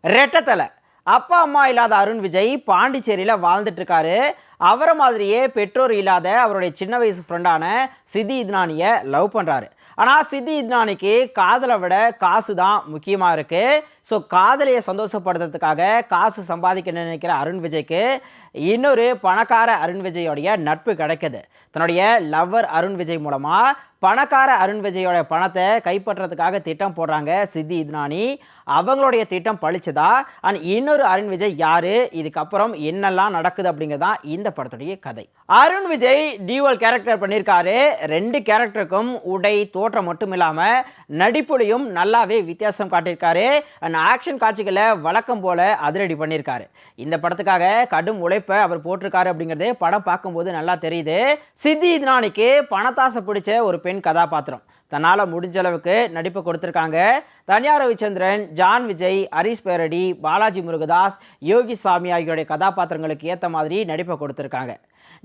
ரெட்டத்தலை அப்பா அம்மா இல்லாத அருண் விஜய் பாண்டிச்சேரியில் வாழ்ந்துட்டு இருக்காரு. அவரை மாதிரியே பெற்றோர் இல்லாத அவருடைய சின்ன வயசு ஃப்ரெண்டான சித்தி இத்னானியை லவ் பண்ணுறாரு. ஆனால் சித்தி இத்னானிக்கு காதலை விட காசு தான் முக்கியமாக இருக்குது. ஸோ காதலியை சந்தோஷப்படுத்துறதுக்காக காசு சம்பாதிக்க நினைக்கிற அருண் விஜய்க்கு இன்னொரு பணக்கார அருண் விஜயோடைய நட்பு கிடைக்குது. தன்னுடைய லவ்வர் அருண் விஜய் மூலமாக பணக்கார அருண் விஜயோட பணத்தை கைப்பற்றதுக்காக திட்டம் போடுறாங்க சித்தி இத்னானி. அவங்களுடைய திட்டம் பழிச்சுதா? அண்ட் இன்னொரு அருண் விஜய் யாரு, இதுக்கப்புறம் என்னெல்லாம் நடக்குது அப்படிங்கிறது தான் இந்த படத்துடைய கதை. அருண் விஜய் டியூவல் கேரக்டர் பண்ணியிருக்காரு. 2 கேரக்டருக்கும் உடை தோற்றம் மட்டும் இல்லாமல் நடிப்புலையும் நல்லாவே வித்தியாசம் காட்டியிருக்காரு. அண்ட் ஆக்ஷன் காட்சிகளை வழக்கம் போல அதிரடி பண்ணியிருக்காரு. இந்த படத்துக்காக கடும் உழைப்பை அவர் போட்டிருக்காரு அப்படிங்கிறது படம் பார்க்கும்போது நல்லா தெரியுது. சித்தி இத்னானிக்கு பணத்தாசை பிடிச்ச ஒரு பெண் கதாபாத்திரம். தன்னால் முடிஞ்ச அளவுக்கு நடிப்பு கொடுத்துருக்காங்க. தனியா ரவிச்சந்திரன், ஜான் விஜய், ஹரிஷ் பேரடி, பாலாஜி முருகதாஸ், யோகி சாமி ஆகியோடைய கதாபாத்திரங்களுக்கு ஏற்ற மாதிரி நடிப்பை கொடுத்துருக்காங்க.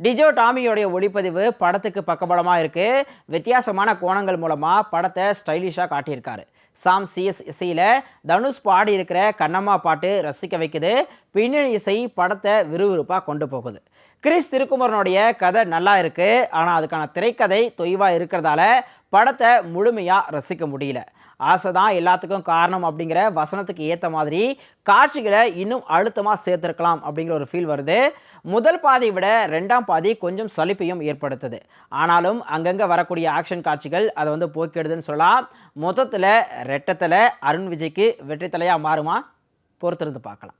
டிஜோ டாமியோடைய ஒளிப்பதிவு படத்துக்கு பக்கபலமாக இருக்குது. வித்தியாசமான கோணங்கள் மூலமாக படத்தை ஸ்டைலிஷாக காட்டியிருக்காரு. சாம் சிஎஸ் இசையில் தனுஷ் பாடி இருக்கிற கண்ணம்மா பாட்டு ரசிக்க வைக்குது. பின்னணி இசை படத்தை விறுவிறுப்பாக கொண்டு போகுது. கிறிஸ் திருக்குமரனுடைய கதை நல்லா இருக்குது. ஆனால் அதுக்கான திரைக்கதை தொய்வாக இருக்கிறதால படத்தை முழுமையாக ரசிக்க முடியல. ஆசை தான் எல்லாத்துக்கும் காரணம் அப்படிங்கிற வசனத்துக்கு ஏற்ற மாதிரி காட்சிகளை இன்னும் அழுத்தமாக சேர்த்துருக்கலாம் அப்படிங்கிற ஒரு ஃபீல் வருது. முதல் பாதியை விட 2ஆம் பாதி கொஞ்சம் சலிப்பையும் ஏற்படுத்துது. ஆனாலும் அங்கங்கே வரக்கூடிய ஆக்ஷன் காட்சிகள் அதை போக்கிடுதுன்னு சொல்லலாம். மொத்தத்தில் ரெட்டத்தலை அருண் விஜய்க்கு வெற்றி தலையாக மாறுமா? பொறுத்திருந்து பார்க்கலாம்.